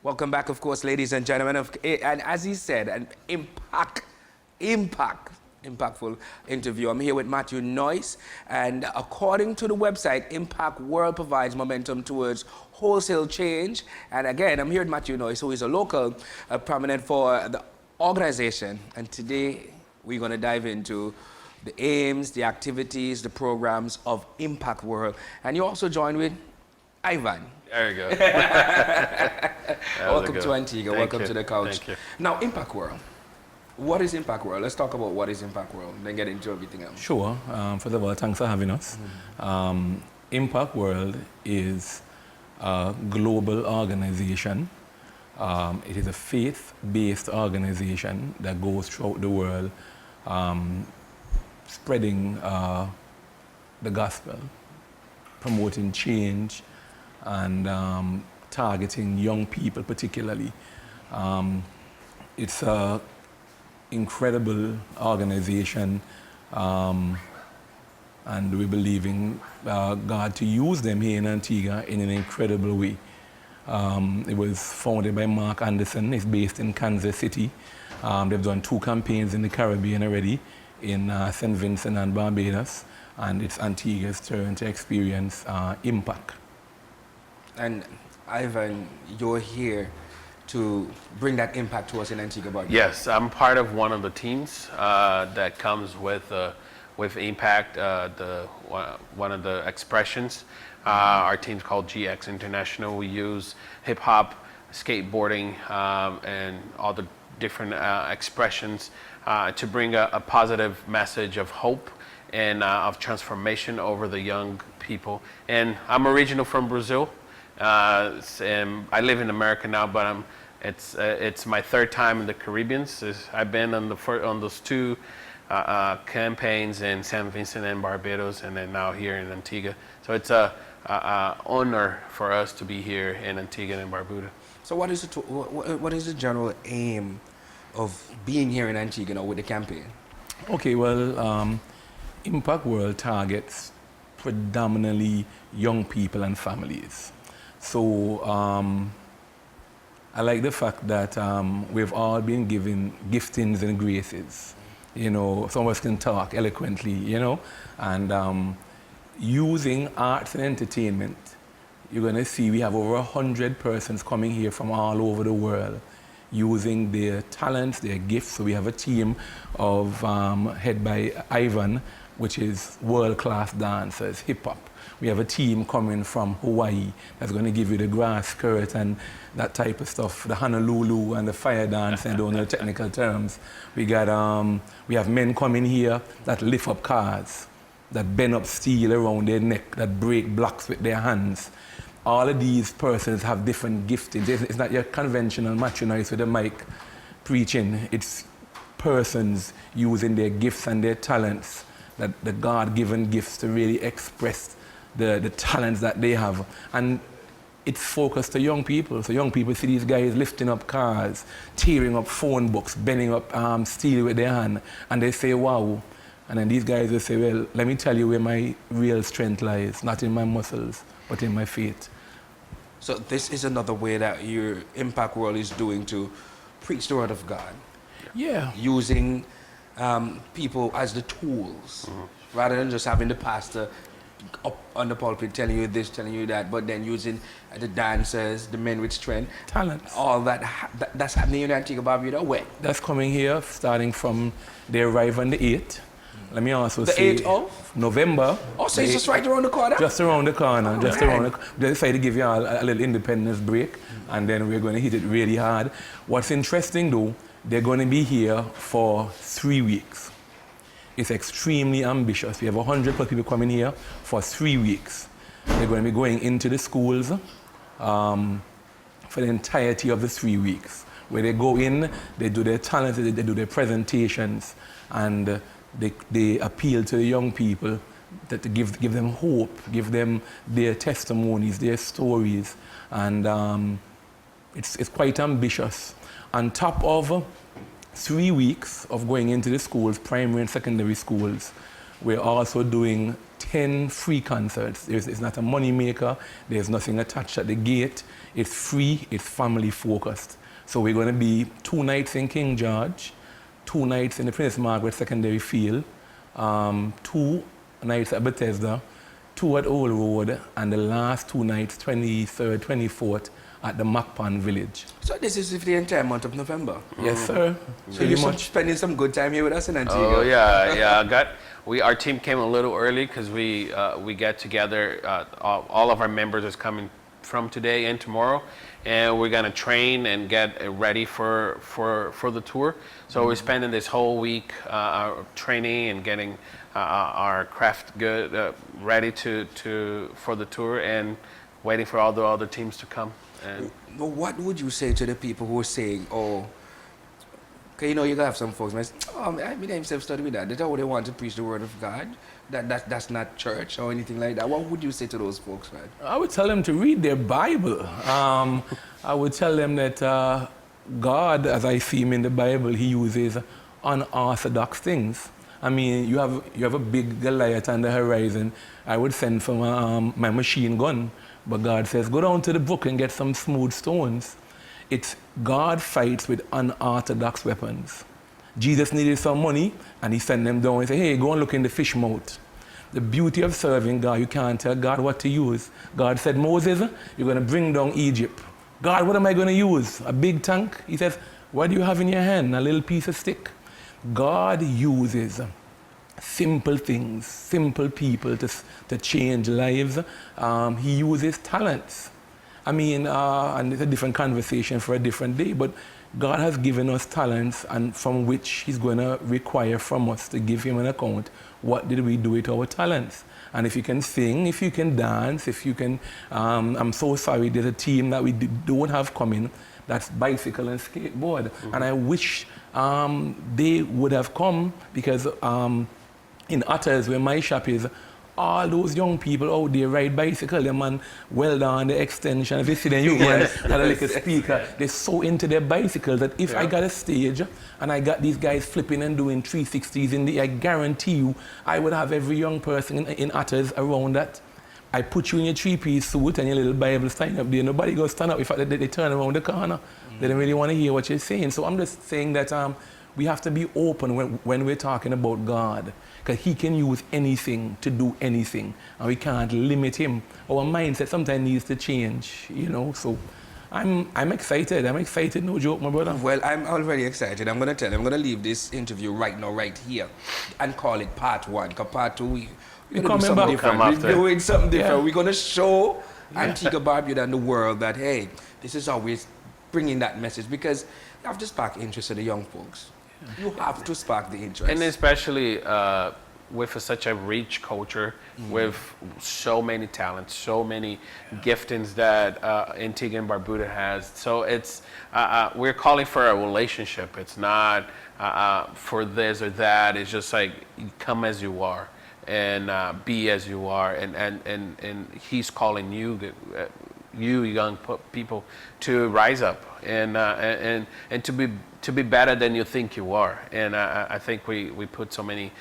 Welcome back, of course, ladies and gentlemen. And as he said, an impactful interview. I'm here with Matthew Noyce, and according to the website, Impact World provides momentum towards wholesale change. And again, I'm here with Matthew Noyce, who is a local prominent for the organization. And today, we're going to dive into the aims, the activities, the programs of Impact World. And you also joined with Ivan. There you go. Welcome to Antigua. Welcome to the couch. Thank you. Now, Impact World. What is Impact World? Let's talk about what is Impact World, then get into everything else. Sure. First of all, thanks for having us. Impact World is a global organization. It is a faith-based organization that goes throughout the world spreading the gospel, promoting change, and targeting young people particularly. It's an incredible organization, and we believe in God to use them here in Antigua in an incredible way. It was founded by Mark Anderson. It's based in Kansas City. They've done 2 campaigns in the Caribbean already, in St. Vincent and Barbados, and it's Antigua's turn to experience impact. And Ivan, you're here to bring that impact to us in Antigua, Barbados. Yes, I'm part of one of the teams that comes with Impact, one of the expressions. Our team's called GX International. We use hip hop, skateboarding, and all the different expressions to bring a positive message of hope and of transformation over the young people. And I'm original from Brazil. And I live in America now, but it's my 3rd time in the Caribbean. I've been on those 2 campaigns in St. Vincent and Barbados, and then now here in Antigua. So it's a honor for us to be here in Antigua and Barbuda. So what is the general aim of being here in Antigua with the campaign? Okay, well, Impact World targets predominantly young people and families. So I like the fact that we've all been given giftings and graces. You know, some of us can talk eloquently, you know, and using arts and entertainment, you're going to see we have over 100 persons coming here from all over the world using their talents, their gifts. So we have a team of head by Ivan, which is world-class dancers, hip-hop. We have a team coming from Hawaii that's going to give you the grass skirt and that type of stuff, the Honolulu and the fire dance, and don't know the technical terms. We have men coming here that lift up cars, that bend up steel around their neck, that break blocks with their hands. All of these persons have different giftings. It's not your conventional Matthew Noyce with a mic preaching. It's persons using their gifts and their talents, the God-given gifts to really express the talents that they have. And it's focused to young people. So young people see these guys lifting up cars, tearing up phone books, bending up steel with their hand, and they say, wow. And then these guys will say, well, let me tell you where my real strength lies, not in my muscles, but in my faith. So this is another way that your Impact World is doing to preach the word of God. Yeah. Using people as the tools, rather than just having the pastor up on the pulpit telling you this, telling you that, but then using the dancers, the men with strength, talents, all that's happening in Antigua Barbuda. Where? That's coming here, starting from they arrive on the 8th. Let me also say the 8th of November. Oh, so it's just right around the corner? Just around the corner, around the corner. They decided to give you all a little independence break, and then we're going to hit it really hard. What's interesting though, they're going to be here for 3 weeks. It's extremely ambitious. We have 100+ people coming here for 3 weeks. They're going to be going into the schools for the entirety of the 3 weeks. Where they go in, they do their talents, they do their presentations, and they appeal to the young people to give them hope, give them their testimonies, their stories, and it's quite ambitious. On top of 3 weeks of going into the schools, primary and secondary schools, We're also doing 10 free concerts. It's not a money maker. There's nothing attached at the gate. It's free. It's family focused. So we're going to be 2 nights in King George, 2 nights in the Princess Margaret Secondary Field, 2 nights at Bethesda, 2 at Old Road, and the last 2 nights, 23rd, 24th, at the Macpan Village. So this is for the entire month of November? Yes, sir. So you're spending some good time here with us in Antigua? Oh yeah. Our team came a little early because we get together. All of our members is coming from today and tomorrow, and we're gonna train and get ready for the tour. So we're spending this whole week training and getting our craft good ready for the tour, and waiting for all the other teams to come. And what would you say to the people who are saying, oh, okay, you know, you gotta have some folks, man, oh, I mean, themselves study with that. That's how they want to preach the word of God. That's not church or anything like that. What would you say to those folks, man? I would tell them to read their Bible. I would tell them that God, as I see him in the Bible, he uses unorthodox things. I mean, you have a big Goliath on the horizon. I would send for my machine gun. But God says, go down to the brook and get some smooth stones. It's God fights with unorthodox weapons. Jesus needed some money, and he sent them down and said, hey, go and look in the fish mouth. The beauty of serving God, you can't tell God what to use. God said, Moses, you're going to bring down Egypt. God, what am I going to use? A big tank? He says, what do you have in your hand? A little piece of stick. God uses simple things, simple people to change lives. He uses talents. I mean, and it's a different conversation for a different day, but God has given us talents, and from which he's going to require from us to give him an account. What did we do with our talents? And if you can sing, if you can dance, if you can, I'm so sorry, there's a team that we don't have coming, that's bicycle and skateboard. Mm-hmm. And I wish they would have come, because in Utters, where my shop is, all those young people out there ride bicycle, them man weld on the extension. If you see them, you man, and like a speaker, they're so into their bicycles that if I got a stage and I got these guys flipping and doing 360s in the, I guarantee you, I would have every young person in Utters around that. I put you in your 3-piece suit and your little Bible sign up there. Nobody goes stand up. In fact, they turn around the corner. They don't really want to hear what you're saying. So I'm just saying that we have to be open when we're talking about God, because he can use anything to do anything, and we can't limit him. Our mindset sometimes needs to change, you know. So I'm excited. I'm excited, no joke, my brother. Well, I'm already excited. I'm going to leave this interview right now, right here, and call it part 1, because part 2, we're going to do something different. We're doing something different. Yeah. We're going to show Antigua, Barbuda, and the world that, hey, this is how we're bringing that message, because you have to spark interest in the young folks. You have to spark the interest. And especially with such a rich culture, with so many talents, so many giftings that Antigua and Barbuda has. So it's, we're calling for a relationship. It's not for this or that. It's just like, come as you are and be as you are. And he's calling you, you young people, to rise up and to be better than you think you are. And I think we put so many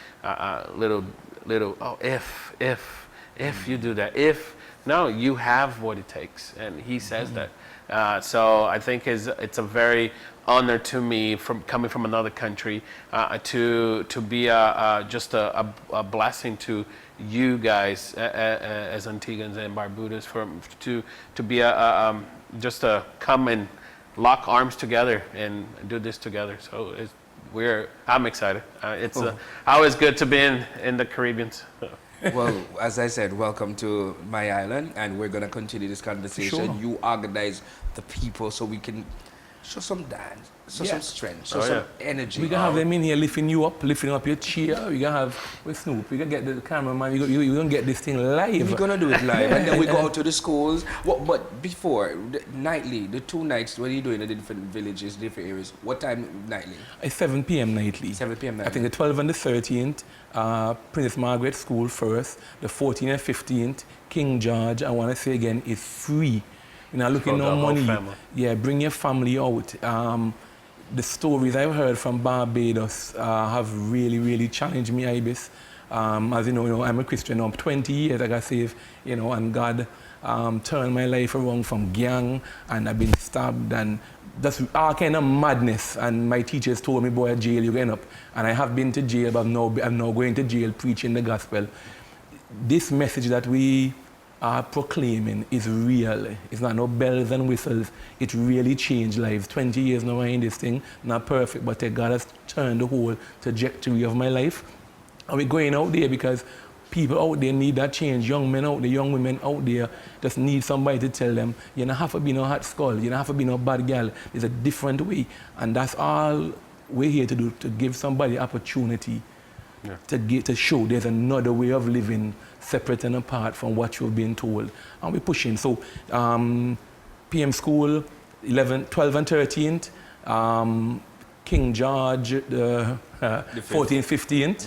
little if you do that, no, you have what it takes, and he says that. So I think it's a very honor to me, from coming from another country, to be just a blessing to you guys as Antiguans and Barbudans, to be just a come and lock arms together and do this together. So I'm excited. It's always good to be in the Caribbean. Well, as I said, welcome to my island, and we're going to continue this conversation. Sure. You organize the people so we can show some dance, show some strength, show some energy. We can have them in here lifting up your chair. We can have with Snoop. We can get the cameraman. You're going to get this thing live. We're going to do it live, and then we go out to the schools. But before, nightly, the 2 nights, what are you doing in the different villages, different areas? What time nightly? It's 7 p.m. nightly. 7 p.m. nightly. I think the 12th and the 13th, Princess Margaret School first. The 14th and 15th, King George, I want to say again, is free. You're not looking no money. Yeah, bring your family out. The stories I've heard from Barbados have really, really challenged me, Ibis. As you know, I'm a Christian now. 20 years I got saved, and God turned my life around from gang, and I've been stabbed and that's all kind of madness. And my teachers told me, boy, jail, you're going up. And I have been to jail, but I'm now going to jail preaching the gospel. This message that we are proclaiming is real. It's not no bells and whistles. It really changed lives. 20 years now in this thing, not perfect, but God has turned the whole trajectory of my life. And we're going out there because people out there need that change. Young men out there, young women out there just need somebody to tell them, you don't have to be no hot skull, you don't have to be no bad girl. There's a different way. And that's all we're here to do, to give somebody opportunity to show there's another way of living separate and apart from what you've been told. And we're pushing. So PM School, 12 and 13th, King George, the 14th,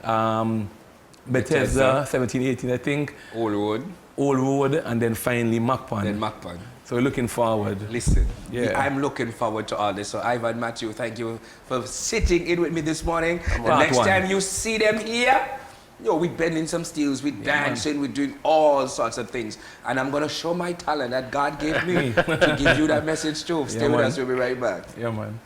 15th, Bethesda, 17, 18, I think. Old Road, and then finally Macpan. Then Macpan. So we're looking forward. Listen, Yeah. I'm looking forward to all this. So Ivan, Matthew, thank you for sitting in with me this morning. The Part next one. time you see them here, we're bending some steels, we're dancing, we're doing all sorts of things. And I'm going to show my talent that God gave me to give you that message too. Stay with man. us, we'll be right back. Yeah, man.